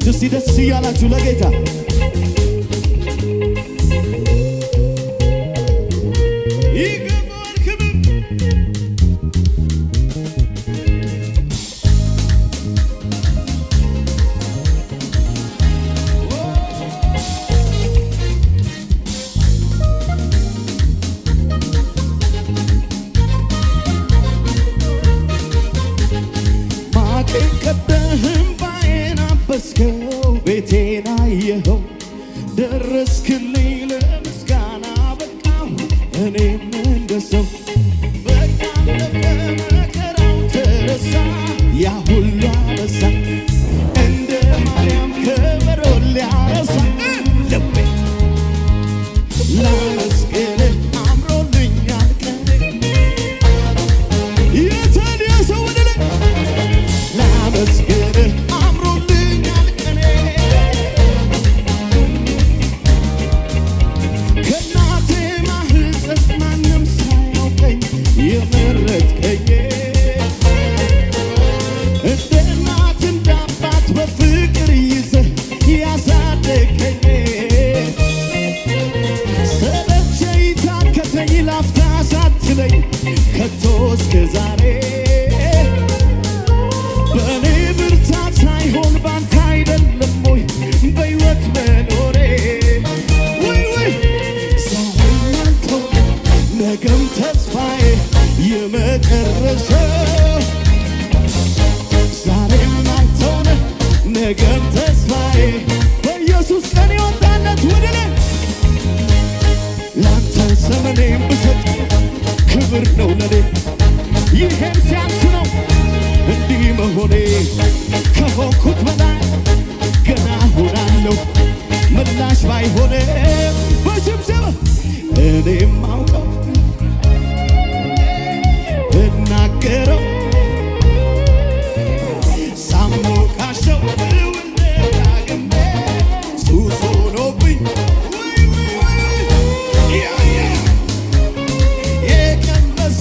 ደስ ያላችሁ ለጌታ ይገባል ክብር ማቄን ቀደህም ባዬን አበስከው ቤቴን አየኸው ደረስክልኝ ለምስጋና በቃሁ እኔም እንደሰው በቃ መከራው ተረሳ ያ ሁሉ አበሳ እንደ ማርያም ከበሮ ሊያረሳ ልቤ ላመስግንህ አምሮልኛል ቀኔ የታዲያ ሰው ወደ ላይ ላመስግንህ አምሮልኛል ቀኔ ከእናቴ ማህፀን ማንም ሳያውቀኝ የመረጥከኝ እንደ እናት እንደ አባት በፍቅር ይዘህ ያሳደግከኝ ሰለቸኝ ታከተኝ ላፍታ ሳትለኝ ከቶ እስከ ዛሬ በእኔ ብርታት ሳይሆን ባንተ አይደለም ወይ በሕይወት መኖሬ ወይ ዛሬም አንተው ነገም ተስፋዬ የመጨረሻው ዛሬም አንተው ነህ ነገም ተስፋዬ በኢየሱስ ቀን የወጣለት ወደ ላይ ላንተ ዘመኔን ብሰጥ ክብር ነው ለኔ ይሄም ሲያንስ ነው እንዲህ መሆኔ ከሆንኩት በላይ ገና ሆናለሁ ምላሽ ባይሆን በሽብሸባ እኔም አውቀው እናገረው ሳሞካሸው ዳግሜ ሱስ ሆኖብኝ የቀመሰ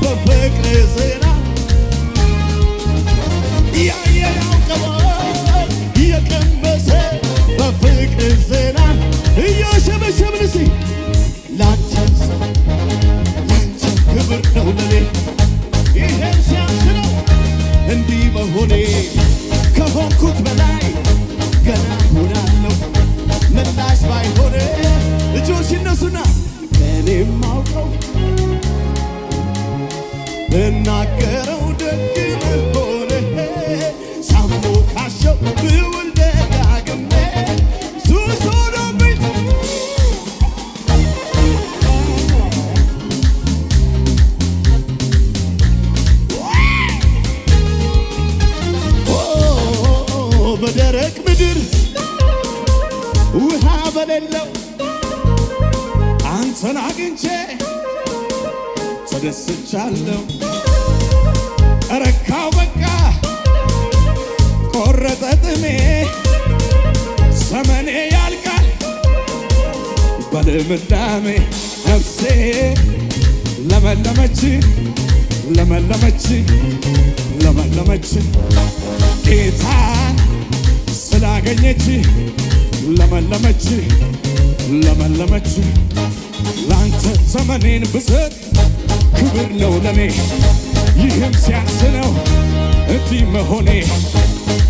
በፍቅር ዝና ያውቀዋል የቀመሰ በፍቅር ዝና እያሸበሸብን እስኪ ላንተ ክብር ነው ለኔ ይሄም ሲያንስ ነው እንዲህ መሆኔ ከሆንኩት በላይ ገና ሆናለሁ ምላሽ ባይሆን እጆች ይነሱና እኔም አውቀው እናገረው ደግ መሆን ሳሞካሸው ብውል ደጋግሜ ሱስ ሆኖብኝ በደረቅ ምድር ውሃ በሌለው አንተን አግኝቼ ተደስቻለሁ ረካው በቃ ቆረጠ ጥሜ ዘመኔ ያልቃል በልምላሜ ነፍሴ ለመለመች ለመለመች ለመለመች ጌታ ስላገኘች ለመለመች ለመለመች ላንተ ዘመኔን ብሰጥ ክብር ነው ለኔ ይህም ሲያንስ ነው እንዲህ መሆኔ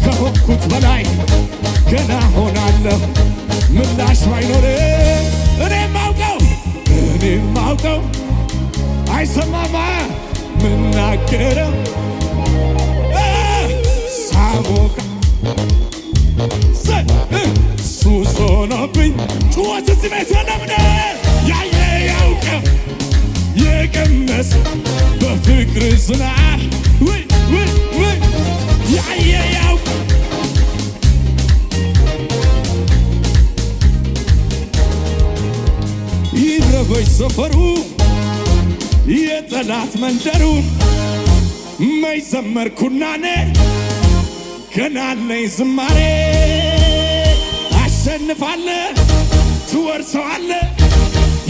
ከሆንኩት በላይ ገና ሆናለሁ ምላሽ ባይኖር እኔም አውቀው አይሰማማ ምናገረው ሳሞካ ሱስ ሆኖብኝ ጩኸት እዚህ ቤት የለምነ ያየ ያውቀው የቀመሰ በፍቅር ዝናብ ያየ ያውቀው ይረበኝ ሰፈሩ የጠላት መንደሩን መች ዘመርኩናኔ ገና አለኝ ዝማሬ አሸንፋለሁ ትወርሰዋለህ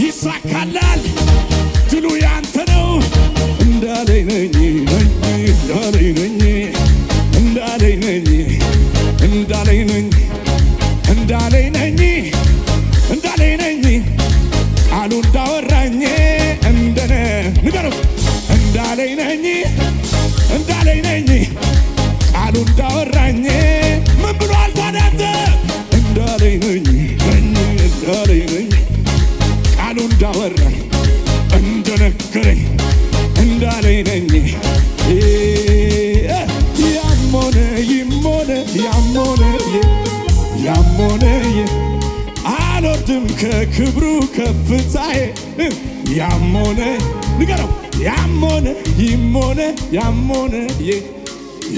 ይሳካላል ድሉ ያንተ ነው እንዳለኝ ነኝ እንዳለኝ ነኝ እንዳለኝ ነኝ እንዳለኝ ነኝ እንዳለኝ ነኝ ቃሉ እንዳወራኝ እንደነገረኝ እንዳለኝ ነኝ ያሞነ ይሞነ ያሞነ ያሞነ አልወርድም ከክብሩ ከፍታዬ ያሞነ ንገረው ያሞነ ይሞነ ያሞነ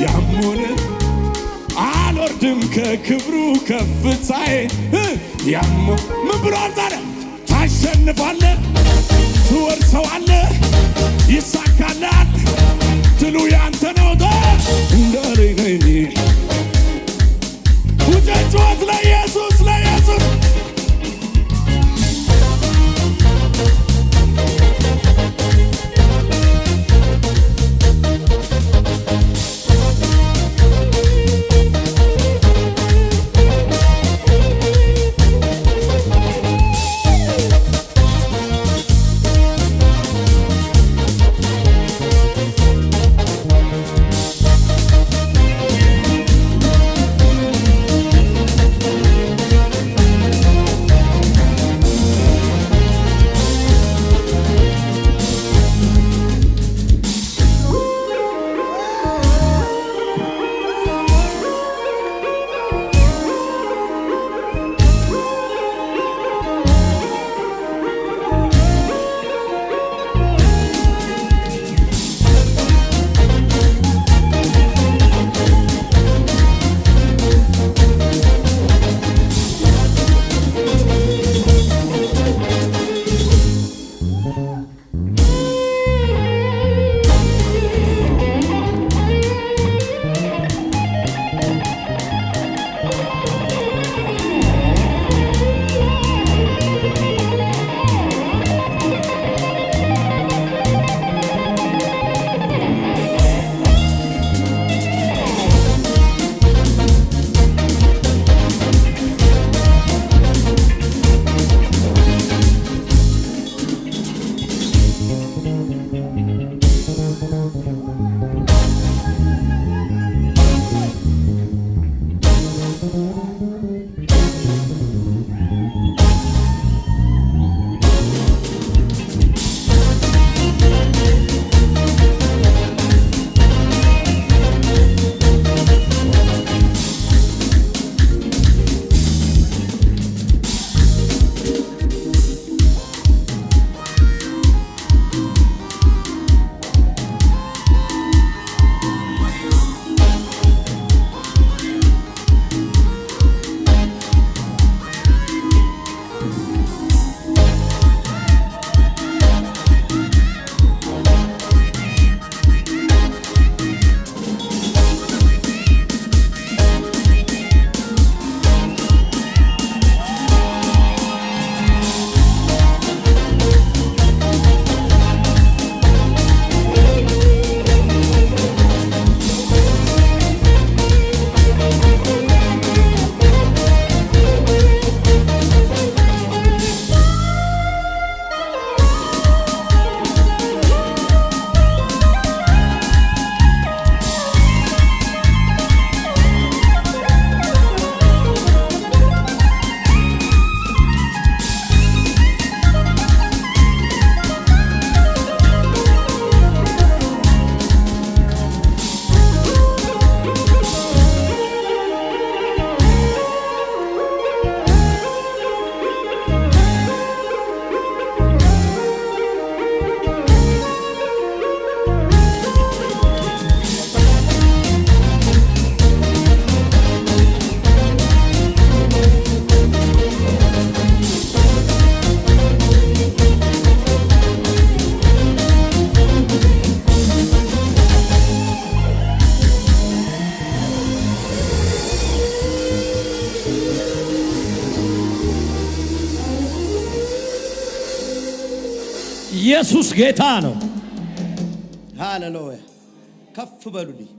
ያሞነ አልወርድም ከክብሩ ከፍታዬ ያሞ ምን ብሏል ታዲያ ታሸንፋለህ ትወርሰዋለህ ይሳካልሃል ድሉ ያንተ ነው እንዳለኝ ነኝ ውጨት ለኢየሱስ ለኢየሱስ ኢየሱስ ጌታ ነው። ሃሌሉያ ከፍ በሉልኝ።